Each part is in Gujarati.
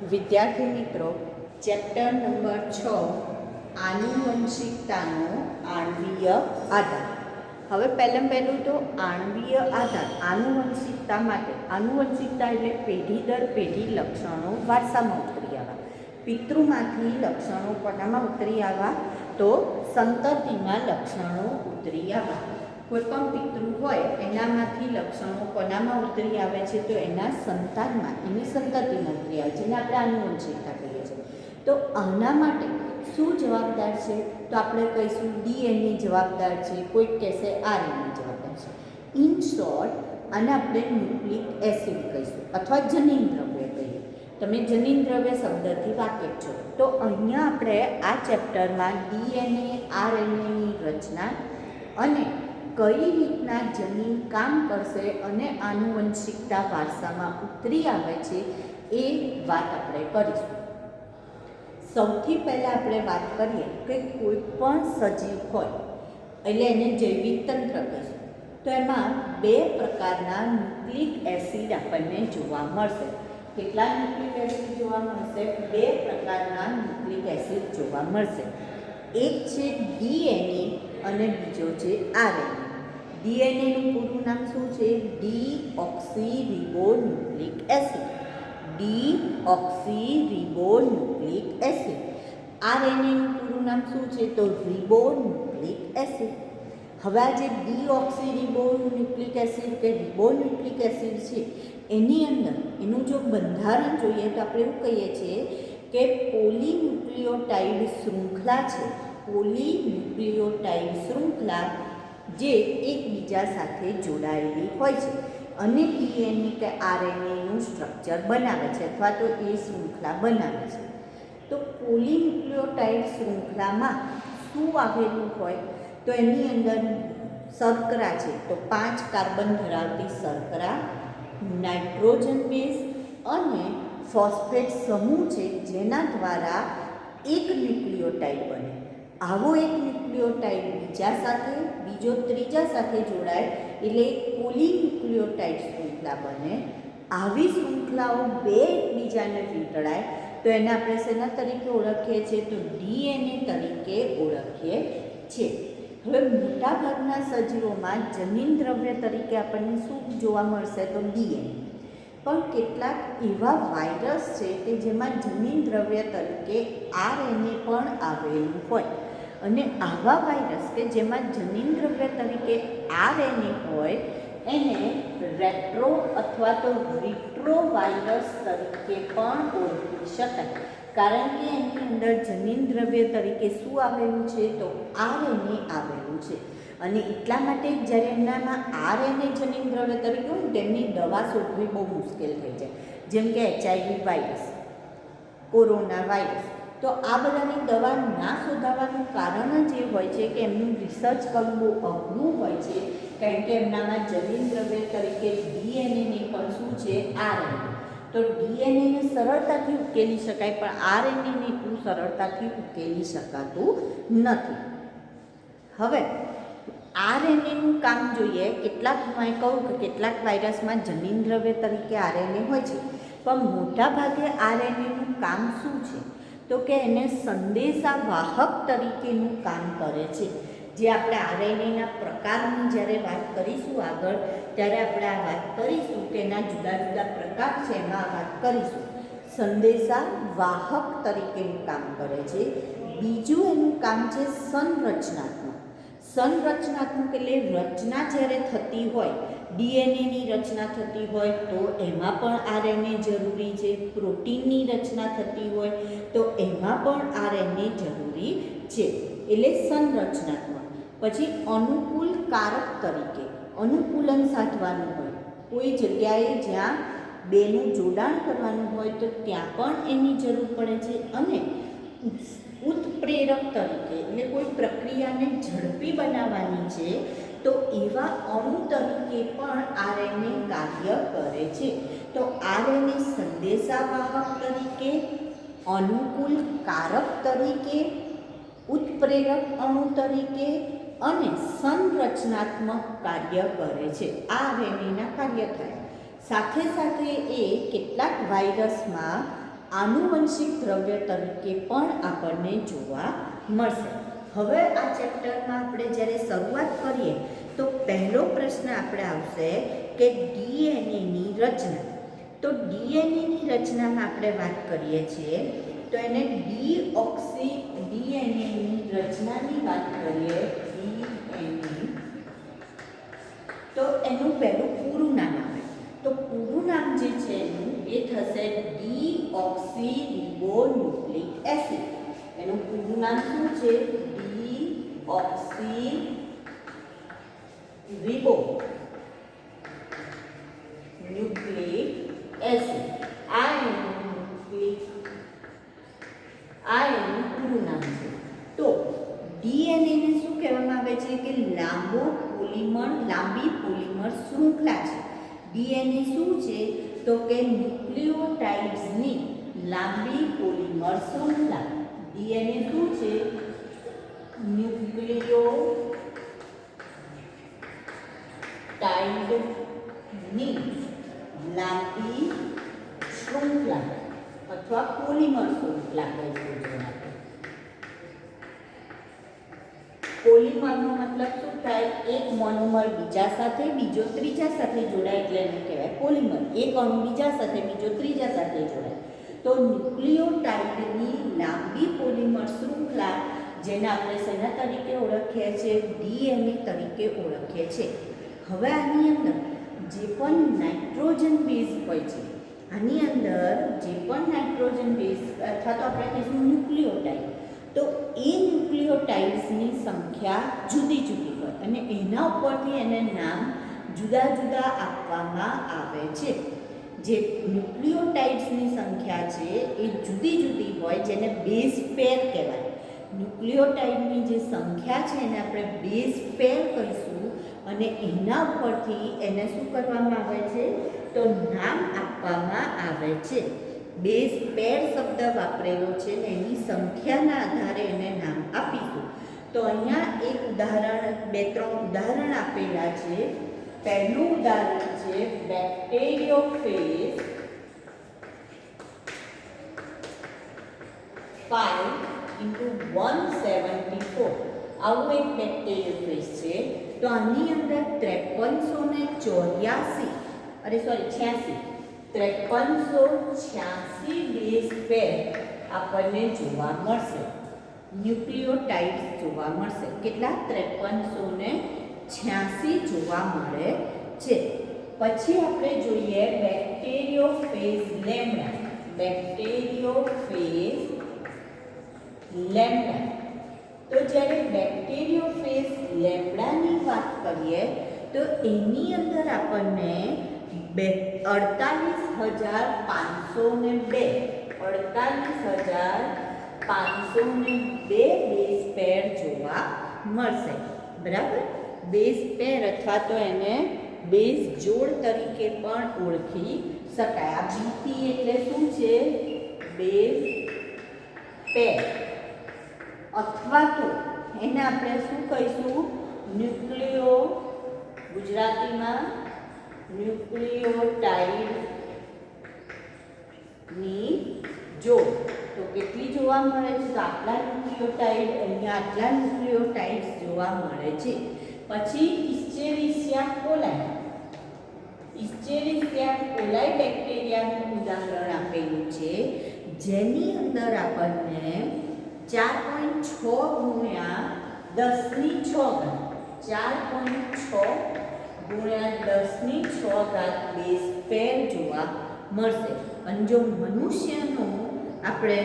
વિદ્યાર્થી મિત્રો, ચેપ્ટર નંબર 6 આનુવંશિકતાનો આણ્વીય આધાર. હવે પહેલું તો આણ્વીય આધાર આનુવંશિકતા માટે. આનુવંશિકતા એટલે પેઢી દર પેઢી લક્ષણો વારસામાં ઉતરી આવવા. પિતૃમાંથી લક્ષણો કોનામાં ઉતરી આવવા? તો સંતતિમાં લક્ષણો ઉતરી આવવા. કોઈ પણ પિતૃ હોય એનામાંથી લક્ષણો કોનામાં ઉતરી આવે છે? તો એના સંતાનમાં, એની સંતતિમાં ઉતરી આવે, જેને આપણે આનુવંશિકતા કહીએ છીએ. તો આના માટે શું જવાબદાર છે? તો આપણે કહીશું ડીએનએ જવાબદાર છે, કોઈક કહેશે આરએનએ જવાબદાર છે. ઇન શોર્ટ આને આપણે ન્યુક્લિક એસિડ કહીશું અથવા જનીન દ્રવ્ય કહીએ. તમે જનીન દ્રવ્ય શબ્દથી વાકેફ છો. તો અહીંયા આપણે આ ચેપ્ટરમાં ડીએનએ આરએનએની રચના અને કઈ રીતના જનીન કામ કરશે અને આનુવંશિકતા વારસામાં ઉતરી આવે છે એ વાત આપણે કરીશું. સૌથી પહેલાં આપણે વાત કરીએ કે કોઈ પણ સજીવ હોય એટલે એને જૈવિક તંત્ર કહીશું. તો એમાં બે પ્રકારના ન્યુક્લિક એસિડ આપણને જોવા મળશે. કેટલા ન્યુક્લિક એસિડ જોવા મળશે? બે પ્રકારના ન્યુક્લિક એસિડ જોવા મળશે. એક છે ડીએનએ અને બીજો છે આરએનએ. ડીએનએનું પૂરું નામ શું છે? ડીઓક્સીરિબોન્યુક્લિક એસિડ. ડીઓક્સીરિબોન્યુક્લિક એસિડ. આરએનએનું પૂરું નામ શું છે? તો રિબોન્યુક્લિક એસિડ. હવે આ જે ડીઓક્સીરિબોન્યુક્લિક એસિડ કે રિબોન્યુક્લિક એસિડ છે એની અંદર એનું જો બંધારણ જોઈએ તો આપણે એવું કહીએ છીએ કે પોલીન્યુક્લિયોટાઇડ શૃંખલા છે. પોલીન્યુક્લિયોટાઇડ શૃંખલા જે એકબીજા સાથે જોડાયેલી હોય છે અને ડીએનએ કે આરએનએનું સ્ટ્રક્ચર બનાવે છે અથવા તો એ શૃંખલા બનાવે છે. તો પોલીન્યુક્લિયોટાઇડ શૃંખલામાં શું આવેલું હોય? તો એની અંદર શર્કરા છે, તો 5 કાર્બન ધરાવતી શર્કરા, નાઇટ્રોજન બેઝ અને ફોસ્ફેટ સમૂહ છે, જેના દ્વારા એક ન્યુક્લિયોટાઇડ બને. આવો એક ન્યુક્લિયોટાઇડ બીજા સાથે, બીજો ત્રીજા સાથે જોડાય એટલે એક પોલીન્યુક્લિયોટાઇડ શૃંખલા બને. આવી શૃંખલાઓ બે એકબીજાને વીંટળાય તો એને આપણે શેના તરીકે ઓળખીએ છીએ? તો ડીએનએ તરીકે ઓળખીએ છીએ. હવે મોટાભાગના સજીવોમાં જનીન દ્રવ્ય તરીકે આપણને શું જોવા મળશે? તો ડીએનએ. પણ કેટલાક એવા વાયરસ છે કે જેમાં જનીન દ્રવ્ય તરીકે આરએનએ પણ આવેલું હોય અને આવા વાયરસ કે જેમાં જનીન દ્રવ્ય તરીકે આરએનએ હોય એને રેટ્રો અથવા તો રિટ્રો વાયરસ તરીકે પણ ઓળખી શકાય. કારણ કે એની અંદર જનીન દ્રવ્ય તરીકે શું આવેલું છે? તો આરએનએ આવેલું છે. અને એટલા માટે જ્યારે એમનામાં આરએનએ જનીન દ્રવ્ય તરીકે હોય તેમની દવા શોધવી બહુ મુશ્કેલ થઈ જાય. જેમ કે HIV વાયરસ, કોરોના વાયરસ. તો આ બધાની દવા ના શોધાવાનું કારણ જ એ હોય છે કે એમનું રિસર્ચ કરવું બહુ અઘરું હોય છે, કારણ કે એમનામાં જનીન દ્રવ્ય તરીકે ડીએનએની પણ શું છે? આરએનએ. તો ડીએનએને સરળતાથી ઉકેલી શકાય પણ આરએનએને એટલું સરળતાથી ઉકેલી શકાતું નથી. હવે આરએનએનું કામ જોઈએ. કેટલાક મેં કહું કે કેટલાક વાયરસમાં જનીન દ્રવ્ય તરીકે આરએનએ હોય છે, પણ મોટાભાગે આરએનએનું કામ શું છે? તો કે એને સંદેશાવાહક તરીકેનું કામ કરે છે. જે આપણે આરએનએના પ્રકારની જ્યારે વાત કરીશું આગળ, ત્યારે આપણે આ વાત કરીશું કે એના જુદા જુદા પ્રકાર છે, એમાં વાત કરીશું. સંદેશાવાહક તરીકેનું કામ કરે છે. બીજું એનું કામ છે સંરચનાત્મક. સંરચનાત્મક એટલે રચના જ્યારે થતી હોય, ડીએનએની રચના થતી હોય તો એમાં પણ આરએનએ જરૂરી છે. પ્રોટીનની રચના થતી હોય તો એમાં પણ આરએનએ જરૂરી છે. એટલે સંરચનાત્મક. પછી અનુકૂલ કારક તરીકે અનુકૂલન સાધવાનું હોય. કોઈ જગ્યાએ જ્યાં બેનું જોડાણ કરવાનું હોય તો ત્યાં પણ એની જરૂર પડે છે. અને ઉત્પ્રેરક તરીકે એટલે કોઈ પ્રક્રિયાને ઝડપી બનાવવાની છે તો એવા અણુ તરીકે પણ આરએનએ કાર્ય કરે છે. તો આરએનએ સંદેશાવાહક તરીકે, અનુકૂલ કારક તરીકે, ઉત્પ્રેરક અણુ તરીકે અને સંરચનાત્મક કાર્ય કરે છે. આ આરએનએના કાર્ય થાય. સાથે સાથે એ કેટલાક વાયરસમાં આનુવંશિક દ્રવ્ય તરીકે પણ આપણને જોવા મળશે. હવે આ ચેપ્ટરમાં આપણે જ્યારે શરૂઆત કરીએ તો પહેલો પ્રશ્ન આપણે આવશે કે ડીએનએની રચના. તો ડીએનએની રચનામાં આપણે વાત કરીએ છીએ તો એને ડીએનએની રચનાની વાત કરીએ ડીએનએ તો એનું પહેલું પૂરું નામ આવે. તો પૂરું નામ જે છે એનું એ થશે ડીઓક્સીરિબોન્યુક્લિક એસિડ. એનું પૂરું નામ શું છે? ડીઓક્સીરિબોન્યુક્લિક એસિડ. આ એનું પૂરું નામ છે. તો ડીએનએને શું કહેવામાં આવે છે કે લાંબી પોલિમર શૃંખલા છે. ડીએનએ શું છે તો કે ન્યુક્લિયોટાઇડ્સની લાંબી પોલિમર શૃંખલા. ડીએનએ શું છે? ન્યુક્લિયોટાઇડની લાંબી શૃંખલા અથવા પોલિમર શૃંખલા કહીશું. પોલિમરનો મતલબ શું થાય? એક મોનોમર બીજા સાથે, બીજો ત્રીજા સાથે જોડાય એટલે એને કહેવાય પોલિમર. એક અણુ બીજા સાથે, બીજો ત્રીજા સાથે જોડાય તો ન્યુક્લિયોટાઇડની લાંબી પોલિમર શૃંખલા, જેને આપણે શેના તરીકે ઓળખીએ છીએ? ડીએનએ તરીકે ઓળખીએ છીએ. હવે આની અંદર જે પણ નાઇટ્રોજન બેઝ હોય છે, આની અંદર જે પણ નાઇટ્રોજન બેઝ અથવા તો આપણે કહીશું ન્યુક્લિયોટાઇડ, તો એ ન્યુક્લિયોટાઇડ્સની સંખ્યા જુદી જુદી હોય અને એના ઉપરથી એને નામ જુદા જુદા આપવામાં આવે છે. જે ન્યુક્લિયોટાઇડ્સની સંખ્યા છે એ જુદી જુદી હોય જેને બેઝ પેર કહેવાય. ન્યુક્લિયોટાઇડની જે સંખ્યા છે એને આપણે બેઝ પેર કહીશું અને એના ઉપરથી એને શું કરવામાં આવે છે? તો નામ આપવામાં આવે છે. બેઝ પેર શબ્દ વાપરેલો છે ને એની સંખ્યાના આધારે એને નામ આપીશું. તો અહીંયા એક ઉદાહરણ, બે ત્રણ ઉદાહરણ આપેલા છે. પહેલું ઉદાહરણ છે બેક્ટેરિયોફેજ 5:174. આવું એક બેક્ટેરિયોફેજ છે. તો આની અંદર 5386 બેઝ પેર આપણને જોવા મળશે. ન્યુક્લિયોટાઇડ્સ જોવા મળશે. કેટલા? 5386 જોવા મળે છે. પછી આપણે જોઈએ બેક્ટેરિયોફેજ લેમ્ડા. તો જ્યારે બેક્ટેરિયોફેજ લેમ્ડાની વાત કરીએ તો એની અંદર આપણને 48,502 બેઝ પેર જોવા મળશે. બરાબર? બેઝ પેર અથવા તો એને બેઝ જોડ તરીકે પણ ઓળખી શકાય. આ બીપી એટલે શું છે? બેઝ પેર. અથવા તો એને આપણે શું કહીશું? ગુજરાતીમાં ન્યુક્લિયોટાઇડની જોડ. તો કેટલી જોવા મળે છે? તો આટલા ન્યુક્લિયોટાઇડ, અહીંયા આટલા ન્યુક્લિયોટાઇડ્સ જોવા મળે છે. પછી ઇસ્ચેરિશિયા કોલાઈ બેક્ટેરિયાનું ઉદાહરણ આપેલું છે, જેની અંદર આપણને 4.6 ગુણ્યા 10⁶ બેઝ પેર જોવા મળશે. અને જો મનુષ્યનું આપણે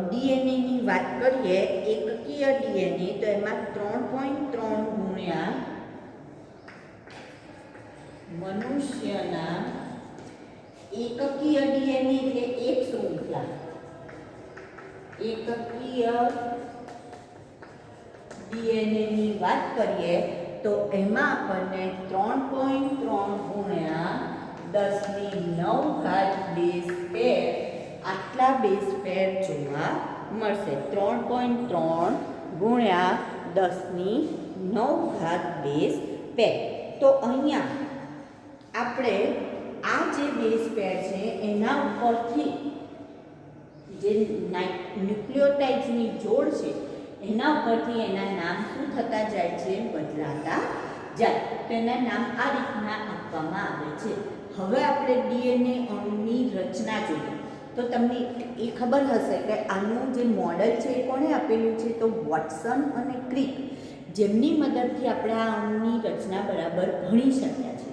ડીએનએની વાત કરીએ, એકકીય ડીએનએ, તો એમાં 3.3 ગુણ્યા મનુષ્યના એકકીય ડીએનએ એટલે એક શૃંખલા, એકકીય ડીએનએની વાત કરીએ તો એમાં આપણને 3.3 ગુણ્યા 10⁹ બેઝ પેર, આટલા બેઝ પેર જોવા મળશે. 3.3 ગુણ્યા 10⁹ બેઝ પેર. તો અહીંયા આપણે આ જે બેઝ પેર છે એના ઉપરથી જે ન્યુક્લિયોટાઇડ્સની જોડ છે એના ઉપરથી એના નામ શું થતા જાય છે, બદલાતા જાય. તો એના નામ આ રીતના આપવામાં આવે છે. હવે આપણે ડીએનએ અણુની રચના જોઈએ. તો તમને એ ખબર હશે કે આનું જે મોડલ છે એ કોણે આપેલું છે, તો વોટસન અને ક્રિક, જેમની મદદથી આપણે આ અણુની રચના બરાબર ભણી શક્યા છે.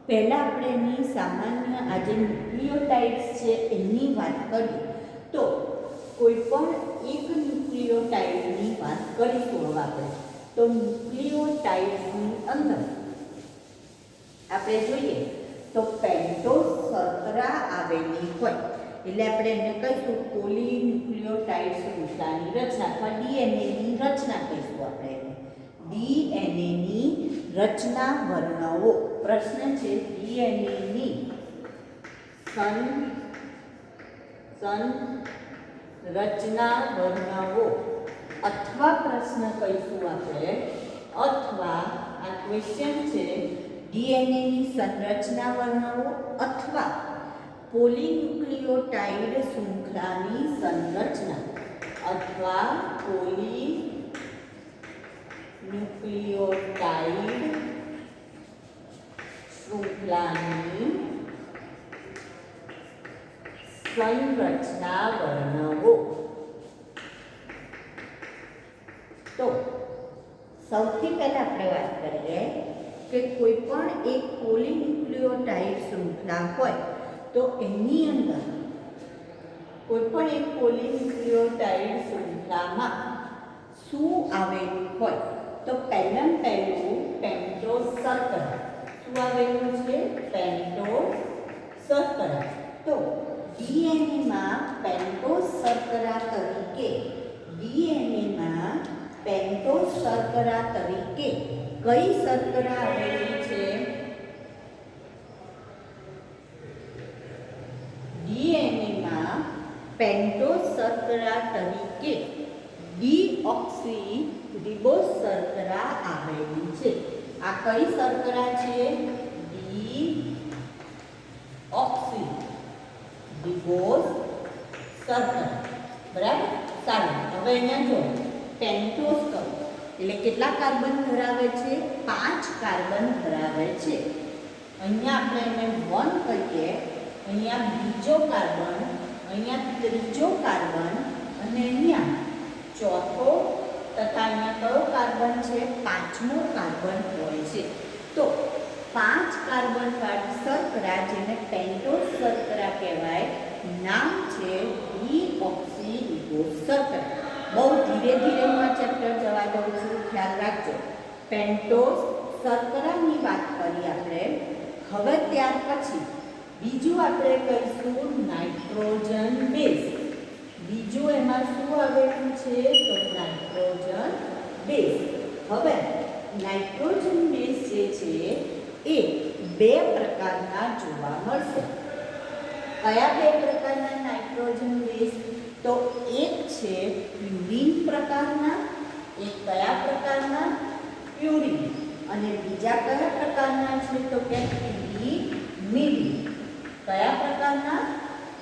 પહેલાં આપણે એની સામાન્ય આ જે ન્યુક્લિયોટાઇડ્સ છે એની વાત કરીએ તો કોઈ પણ એક ન્યુક્લિયોટાઇડની વાત કરીશું હવે આપણે. તો ન્યુક્લિયોટાઇડ્સની અંદર આપણે જોઈએ તો પેન્ટોઝ શર્કરા આવેલી હોય એટલે આપણે એને કહીશું પોલીન્યુક્લિયોટાઇડ શૃંખલાની રચના અથવા ડીએનએની રચના કહીશું આપણે એને. ડીએનએની રચના વર્ણવો. પ્રશ્ન છે ડીએનએની રચના વર્ણવો, અથવા પ્રશ્ન કહીશું આપણે, અથવા આ ક્વેશ્ચન છે ડીએનએની સંરચના વર્ણવો અથવા પોલીન્યુક્લિયોટાઇડ શૃંખલાની સંરચના, અથવા પોલીન્યુક્લિયોટાઇડ શૃંખલાની સંરચના વર્ણવો. તો સૌથી પહેલા આપણે વાત કરીએ કે કોઈ પણ એક પોલીન્યુક્લિયોટાઇડ શૃંખલા હોય તો એની અંદર કોઈ પણ એક પોલીન્યુક્લિયોટાઇડ શૃંખલામાં શું આવેલું હોય, તો પહેલું પેન્ટોઝ શર્કરા. શું આવેલું છે, પેન્ટોઝ શર્કરા. તો ડીએનએમાં પેન્ટોઝ શર્કરા તરીકે કઈ શર્કરા આવેલી છે, ડીએનએમાં પેન્ટોઝ શર્કરા તરીકે ડીઓક્સીરિબોઝ શર્કરા આવેલી છે. આ કઈ શર્કરા છે, ડીઓક્સીરિબોઝ શર્કરા. બરાબર. સારું, હવે અહીંયા જો પેન્ટોઝ કહો એટલે કેટલા કાર્બન ધરાવે છે, 5 કાર્બન ધરાવે છે. અહીંયા આપણે એને 1 કહીએ, અહીંયા બીજો કાર્બન, અહીંયા ત્રીજો કાર્બન અને અહીંયા ચોથો તથા અહીંયા કયો કાર્બન છે, 5મો કાર્બન હોય છે. તો 5 કાર્બન વાળી શર્કરા જેને પેન્ટોઝ શર્કરા કહેવાય, નામ છે ડીઓક્સીરિબોઝ શર્કરા. બહુ ધીરે ધીરે હું આ ચેપ્ટર જવા દઉં છું, ખ્યાલ રાખજો. પેન્ટોઝ શર્કરાની વાત કરી આપણે. હવે ત્યાર પછી બીજું આપણે કહીશું નાઇટ્રોજન બેઝ. બીજું એમાં શું આવેલું છે, તો નાઇટ્રોજન બેઝ. હવે નાઇટ્રોજન બેઝ જે છે એ 2 પ્રકારના જોવા મળશે. કયા 2 પ્રકારના નાઇટ્રોજન બેઝ, તો એક છે પ્યુરિન પ્રકારના, એક કયા પ્રકારના, પ્યુરિન, અને બીજા કયા પ્રકારના છે, તો કે પિરિમિડિન. કયા પ્રકારના,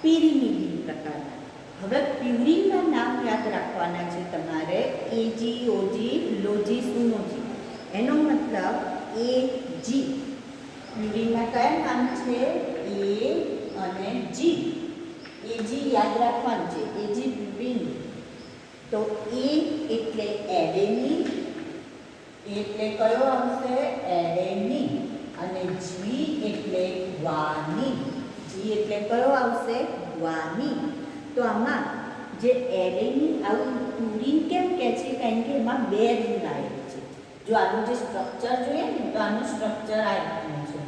પિરિમિડિન પ્રકારના. હવે પ્યુરિનના નામ યાદ રાખવાના છે તમારે, એજીઓજી, લોજી, સુનોજી. એનો મતલબ એજી. પ્યુરિનના કયા નામ છે, એ અને જી. એજી યાદ રાખવાનું છે, એજી પ્યુરિન. તો એ એટલે એડેનિન, એટલે કયો આવશે, એડેનિન, અને જી એટલે ગ્વાનિન. જી એટલે કયો આવશે, ગ્વાનિન. તો આમાં જે એડેનિન આવું પ્યુરિન કેમ કહે છે, કારણ કે એમાં 2 રિંગ આવેલી છે. જો આનું જે સ્ટ્રક્ચર જોઈએ ને, તો આનું સ્ટ્રક્ચર આ રીતનું છે.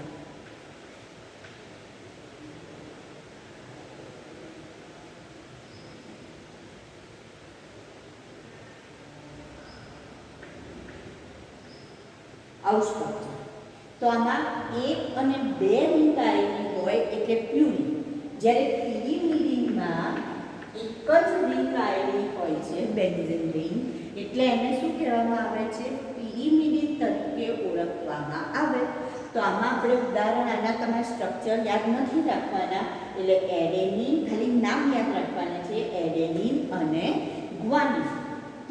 આવું સ્ટ્રક્ચર. તો આમાં 1 અને 2 રિંગ આવેલી હોય એટલે પ્યુરિન. જ્યારે પિરિમિડિનમાં એક જ રિંગ આવેલી હોય છે, બેન્ઝીન રિંગ, એટલે એને શું કહેવામાં આવે છે, પિરિમિડિન તરીકે ઓળખવામાં આવે. તો આમાં આપણે ઉદાહરણ, આના તમારે સ્ટ્રક્ચર યાદ નથી રાખવાના, એટલે એડેનિન ખાલી નામ યાદ રાખવાના છે, એડેનિન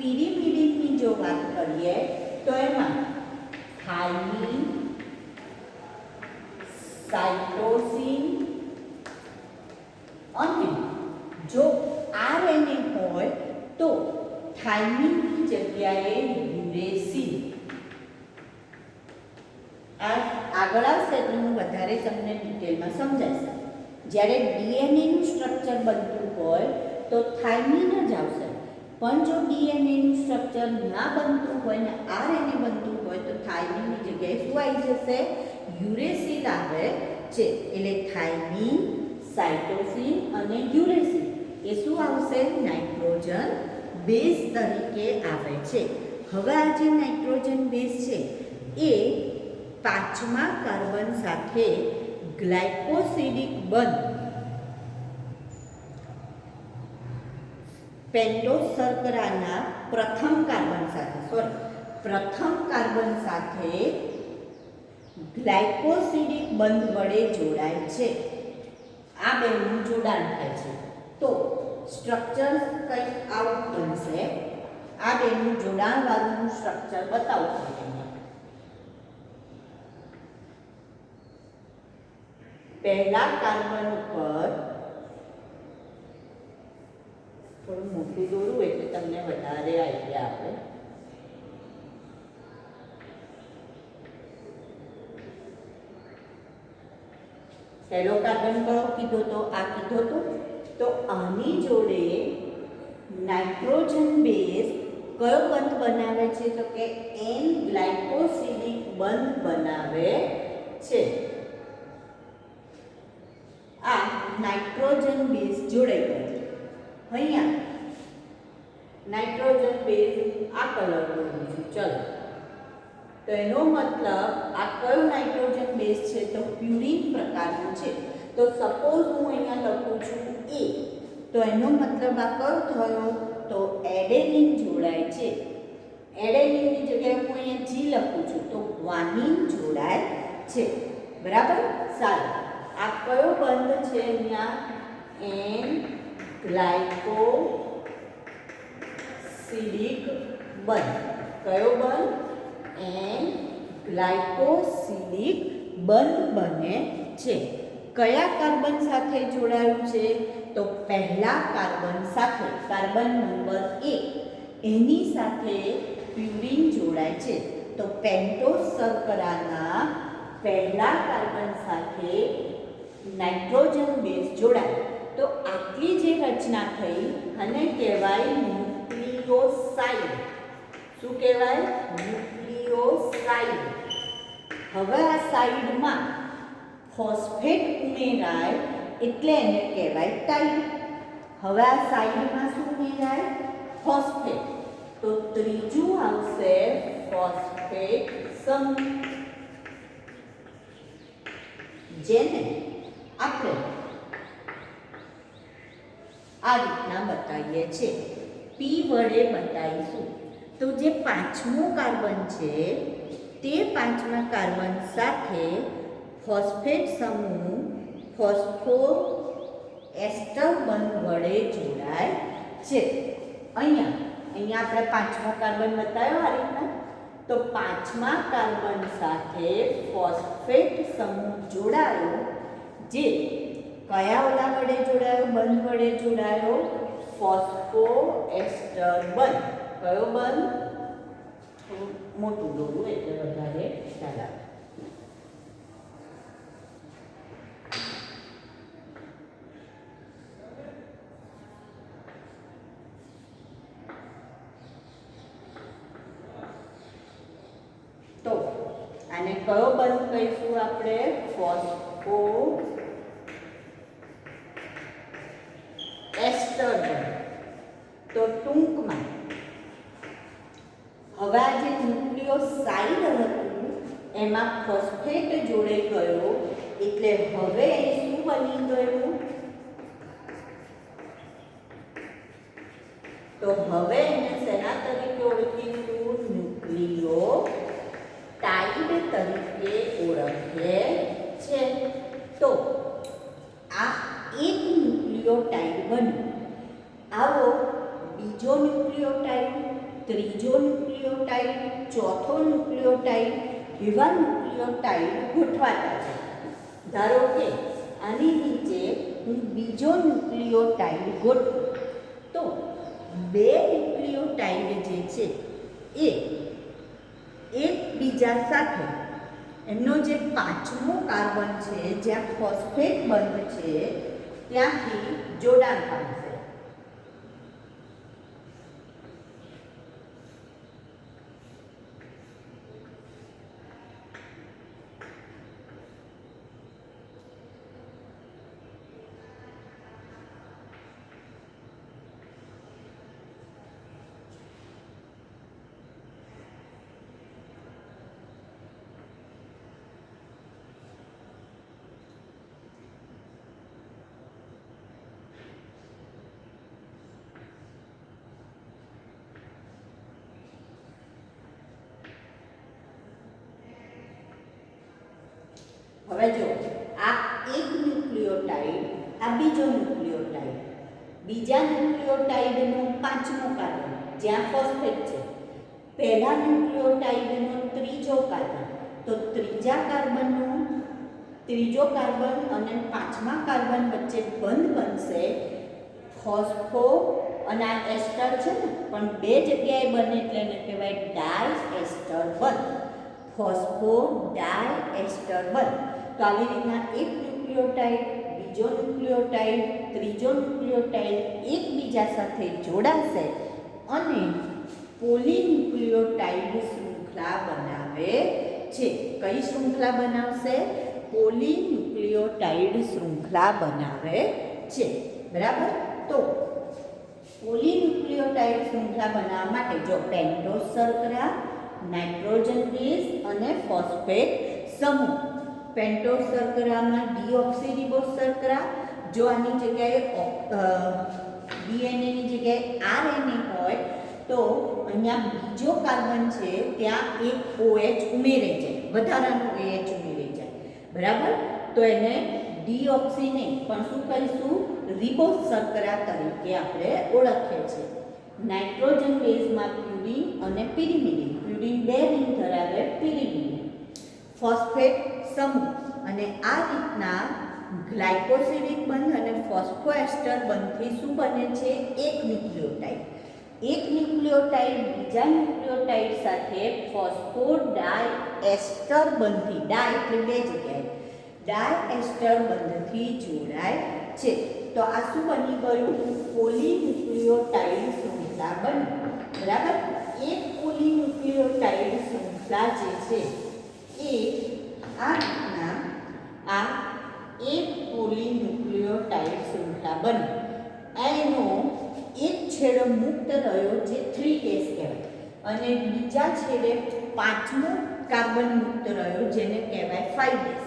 પિરિમિડિનની જો વાત કરીએ તો એમાં થાઇમિન, સાઇટોસિન અને જો આરએનએ હોય તો થાઇમિનની જગ્યાએ યુરેસિન. આ આગળ આવશે એટલે હું વધારે તમને ડિટેલમાં સમજાવીશ. જ્યારે ડીએનએનું સ્ટ્રક્ચર બનતું હોય તો થાઇમિન જ આવશે, પણ જો ડીએનએનું સ્ટ્રક્ચર ના બનતું હોય ને આરએનએ બનતું હોય તો થાઇમિનની જગ્યાએ શું આવી જશે? યુરેસિલ આવે છે. એટલે થાઇમિન, સાઇટોસિન અને યુરેસિલ એ શું આવશે? નાઇટ્રોજન બેઝ તરીકે આવે છે. હવે આ જે નાઇટ્રોજન બેઝ છે એ 5મા કાર્બન સાથે ગ્લાયકોસિડિક બંધ પેન્ટોઝ શર્કરાના પ્રથમ કાર્બન સાથે ગ્લાયકોસિડિક બંધ વડે જોડાય છે. આ બેનું જોડાણ થાય છે તો સ્ટ્રક્ચર કંઈક આવું બનશે. આ બેનું જોડાણવાળું સ્ટ્રક્ચર બતાવું છું. પહેલા કાર્બન ઉપર થોડું મોટું દોરું એટલે તમને વધારે આઈડિયા આવે. પહેલો કાર્બન કયો કીધો તો? આ કીધો તો આની જોડે નાઇટ્રોજન બેઝ કયો બંધ બનાવે છે? તો કે એન ગ્લાયકોસિડિક બંધ બનાવે છે. આ નાઇટ્રોજન બેઝ જોડાઈ ગયો. અહીંયા નાઇટ્રોજન બેઝ આ કલર દોરું છું. ચલો, તો એનો મતલબ આ કયો નાઇટ્રોજન બેઝ છે? તો પ્યુરિન પ્રકારનો છે. તો સપોઝ હું અહીંયા લખું છું એ, તો એનો મતલબ આ કયો થયો? તો એડેનિન જોડાય છે. એડેનિનની જગ્યાએ હું અહીંયા જી લખું છું તો ગ્વાનિન જોડાય છે. બરાબર? સારું. આ કયો બંધ છે? અહીંયા એન ગ્લાયકોસિડિક બંધ. કયો બંધ? એન ગ્લાયકોસિડિક બંધ બને છે. કયા કાર્બન સાથે જોડાયું છે? તો પહેલા કાર્બન સાથે, કાર્બન નંબર 1 એની સાથે પ્યુરિન જોડાય છે. તો પેન્ટોઝ શર્કરાના પહેલા કાર્બન સાથે નાઇટ્રોજન બેઝ જોડાય તો આટલી જે રચના થઈ અને કહેવાય ન્યુક્લિયોસાઇડ. શું કહેવાય? ન્યુક્લિયોસાઇડ. હવે આ સાઇડમાં ફોસ્ફેટ ઉમેરાય એટલે એને કહેવાય ટાઇડ. હવે આ સાઇડમાં શું ઉમેરાય? ફોસ્ફેટ. તો ત્રીજું આવશે ફોસ્ફેટ સમૂહ, જેને આપણે આ રીતના બતાવીએ છીએ. પી વડે બતાવીશું. તો જે 5મો કાર્બન છે તે 5મા કાર્બન સાથે ફોસ્ફેટ સમૂહ ફોસ્ફો એસ્ટર બંધ વડે જોડાય છે. અહીંયા આપણે 5મો કાર્બન બતાવ્યો આ રીતના. તો 5મા કાર્બન સાથે ફોસ્ફેટ સમૂહ જોડાયો, જે કયા ઓલા વડે જોડાયો? બંધ વડે જોડાયો. ફોસ્ફો એસ્ટર બંધ. કયો બંધ? મોટું દોરું એટલે વધારે ખ્યાલ આવે. તો આને કયો બંધ કહીશું આપણે? ફોસ્ફો એસ્ટર બંધ. તો ટૂંકમાં હવે આ જે ન્યુક્લિયોસાઇડ હતું એમાં ફોસ્ફેટ જોડે ગયો એટલે હવે એ શું બની ગયું? તો હવે એને શેના તરીકે ઓળખીશું? ન્યુક્લિયોટાઇડ તરીકે ઓળખે છે. તો આ એક ન્યુક્લિયોટાઇડ બન્યું. આવો બીજો ન્યુક્લિયોટાઇડ ત્રીજો ન્યુક્લિયોટાઇડ, ચોથો ન્યુક્લિયોટાઇડ, એવા ન્યુક્લિયોટાઇડ ગોઠવાતા છે. ધારો કે આની નીચે હું બીજો ન્યુક્લિયોટાઇડ ગોઠવું તો બે ન્યુક્લિયોટાઇડ જે છે એ એકબીજા સાથે એમનો જે પાંચમો કાર્બન છે જ્યાં ફોસ્ફેટ બંધ છે ત્યાંથી જોડાણ પામશે. હવે જો આ એક ન્યુક્લિયોટાઇડ, આ બીજો ન્યુક્લિયોટાઇડ, બીજા ન્યુક્લિયોટાઇડનો પાંચમો કાર્બન જ્યાં ફોસ્ફેટ છે, પહેલા ન્યુક્લિયોટાઇડનો ત્રીજો કાર્બન, તો ત્રીજા કાર્બનનો ત્રીજો કાર્બન અને પાંચમા કાર્બન વચ્ચે બંધ બનશે. ફોસ્ફો અને આ એસ્ટર છે ને પણ બે જગ્યાએ બને એટલે એને કહેવાય ડાયએસ્ટર બંધ. ફોસ્ફો ડાયએસ્ટર બંધ. તો આવી રીતના એક ન્યુક્લિયોટાઇડ, બીજો ન્યુક્લિયોટાઇડ, ત્રીજો ન્યુક્લિયોટાઇડ એકબીજા સાથે જોડાશે અને પોલીન્યુક્લિયોટાઇડ શૃંખલા બનાવે છે. કઈ શૃંખલા બનાવશે? પોલીન્યુક્લિયોટાઇડ શૃંખલા બનાવે છે. બરાબર. તો પોલીન્યુક્લિયોટાઇડ શૃંખલા બનાવવા માટે જો પેન્ટોઝ શર્કરા, નાઇટ્રોજન બેઝ અને ફોસ્ફેટ સમૂહ. પેન્ટોઝ શર્કરામાં ડીઓક્સીરીબોઝ શર્કરા, જો આની જગ્યાએ ડીએનએની જગ્યાએ આરએનએ હોય તો અહીંયા બીજો કાર્બન છે ત્યાં એક OH ઉમેરાઈ જાય, વધારાનું OH ઉમેરાઈ જાય. બરાબર. તો એને ડીઓક્સી નહીં પણ શું કહીશું? રિબોઝ શર્કરા તરીકે આપણે ઓળખીએ છીએ. નાઇટ્રોજન બેઝમાં પ્યુરિન અને પિરિમિડિન. પ્યુરિન બે રિંગ ધરાવે, પિરિમિડિન. ફોસ્ફેટ સમૂહ અને આ રીતના ગ્લાયકોસિલિક બંધ અને ફોસ્ફોએસ્ટર બંધથી શું બને છે? એક ન્યુક્લિયોટાઇડ. એક ન્યુક્લિયોટાઇડ બીજા ન્યુક્લિયોટાઇડ સાથે ફોસ્ફોડાયએસ્ટર બંધથી, ડાય એટલે બે જગ્યાએ, ડાયએસ્ટર બંધથી જોડાય છે. તો આ શું બની ગયું? પોલીન્યુક્લિયોટાઇડ શૃંખલા બની. બરાબર. એક પોલીન્યુક્લિયોટાઇડ શૃંખલા જે છે એ આ રીતના આ એક પોલીન્યુક્લિયોટાઇડ શૃંખલા બની. એનો એક છેડો મુક્ત રહ્યો જે 3' કહેવાય અને બીજા છેડે પાંચમો કાર્બન મુક્ત રહ્યો જેને કહેવાય 5'.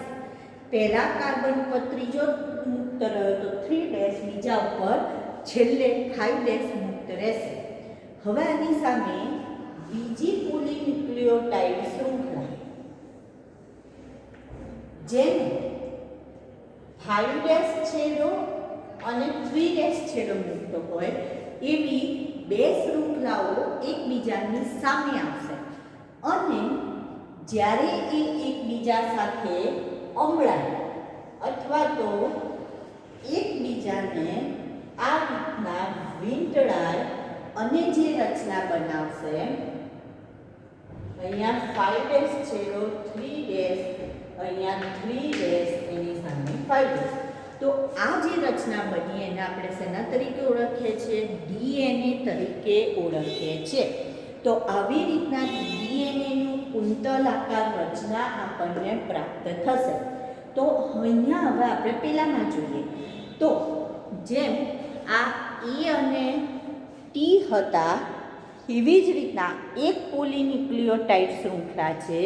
પહેલા કાર્બન પર ત્રીજો મુક્ત રહ્યો તો 3', બીજા ઉપર છેલ્લે 5' મુક્ત રહેશે. હવે આની સામે બીજી પોલીન્યુક્લિયોટાઇડ શૃંખલા જેને 5' છેડો અને 3' છેડો મુક્ત હોય એવી બે શૃંખલાઓ એકબીજાની સામે આવશે અને જ્યારે એ એકબીજા સાથે અમળાય અથવા તો એકબીજાને આ રીતના વીંટળાય અને જે રચના બનાવશે, અહીંયા 5' છેડો, 3', અહીંયા 3' એની સામે 5'. તો આ જે રચના બની એને આપણે શેના તરીકે ઓળખીએ છીએ? ડીએનએ તરીકે ઓળખીએ છીએ. તો આવી રીતના ડીએનએનું કુંતલ આકાર રચના આપણને પ્રાપ્ત થશે. તો અહીંયા હવે આપણે પહેલામાં જોઈએ તો જેમ આ એ અને ટી હતા એવી જ રીતના એક પોલીન્યુક્લિયોટાઇડ શૃંખલા છે.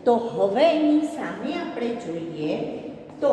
તો હવે એની સામે આપણે જોઈએ તો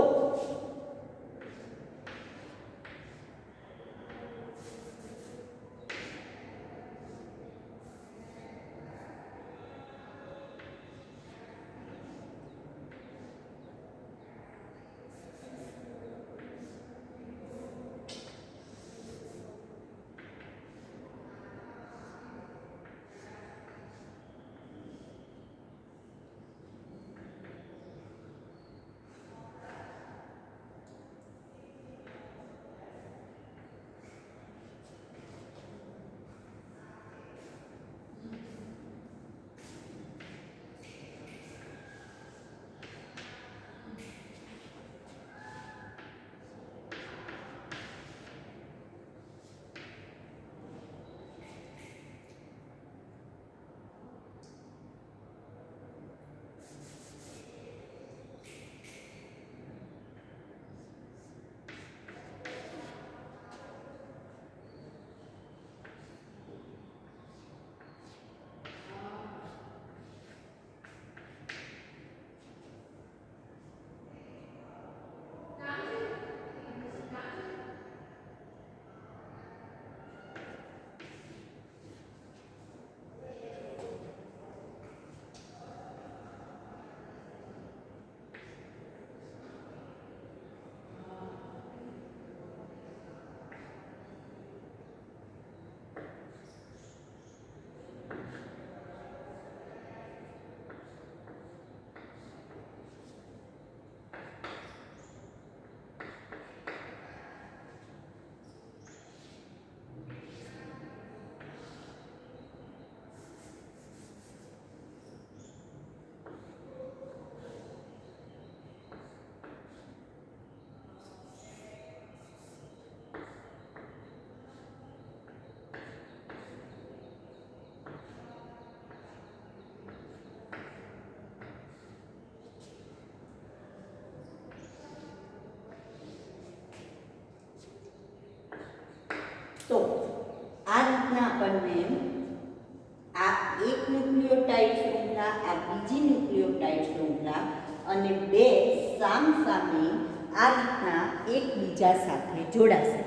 આ રીતના આપણને આ એક ન્યુક્લિયોટાઇડ શૃંખલા, આ બીજી ન્યુક્લિયોટાઇડ શૃંખલા અને બે સામસામે આ રીતના એકબીજા સાથે જોડાશે.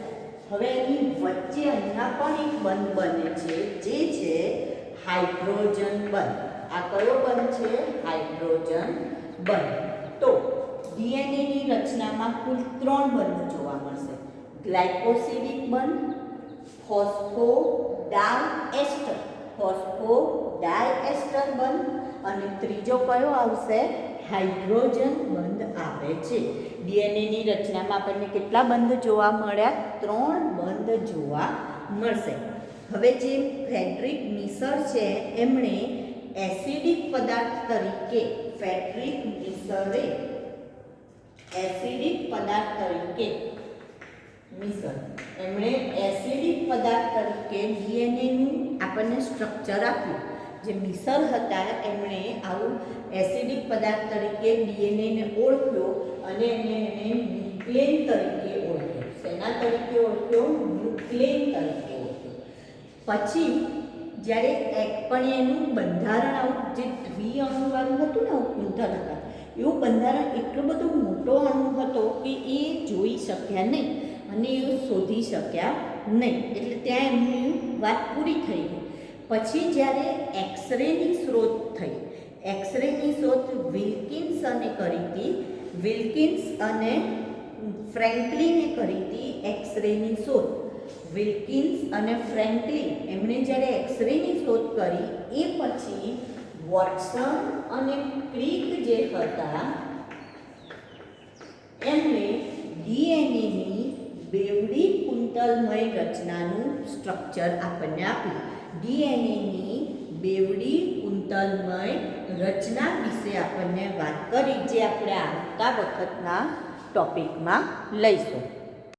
હવે એની વચ્ચે અહીંયા પણ એક બંધ બને છે, જે છે હાઇડ્રોજન બંધ. આ કયો બંધ છે? હાઇડ્રોજન બંધ. તો ડીએનએની રચનામાં કુલ 3 બંધ જોવા મળશે. ગ્લાયકોસિડિક બંધ, ફોસ્ફોડાયએસ્ટર બંધ અને ત્રીજો કયો આવશે? હાઇડ્રોજન બંધ આવે છે. ડીએનએની રચનામાં આપણને કેટલા બંધ જોવા મળ્યા? 3 બંધ જોવા મળશે. હવે જે ફ્રેડરિક મિસર છે એમણે એસિડિક પદાર્થ તરીકે એમણે એસિડિક પદાર્થ તરીકે ડીએનએનું આપણને સ્ટ્રક્ચર આપ્યું. જે મિસર હતા એમણે આવું એસિડિક પદાર્થ તરીકે ડીએનએને ઓળખ્યો અને એને ન્યુક્લિયન તરીકે ઓળખ્યો. શેના તરીકે ઓળખ્યો? ન્યુક્લિયન તરીકે ઓળખ્યો. પછી જ્યારે પણ એનું બંધારણ આવું જે દ્વિઅણુવાળું હતું ને કુંતલ હતા, એવું બંધારણ એટલો બધો મોટો અણુ હતો કે એ જોઈ શક્યા નહીં અને એ શોધી શક્યા નહીં. એટલે ત્યાં એમની વાત પૂરી થઈ ગઈ. પછી જ્યારે એક્સરેની શોધ થઈ, એક્સરેની શોધ વિલ્કિન્સને કરી હતી. વિલ્કિન્સ અને ફ્રેન્કલિને કરી હતી એક્સરેની શોધ. વિલ્કિન્સ અને ફ્રેન્કલિન એમણે જ્યારે એક્સરેની શોધ કરી એ પછી વોટસન અને ક્રિક જે હતા એમણે ડીએનએની બેવડી કુંતલમય રચનાનું સ્ટ્રક્ચર આપણને આપ્યું. ડીએનએની બેવડી કુંતલમય રચના વિશે આપણને વાત કરી, જે આપણે આવતા વખતના ટોપિકમાં લઈશું.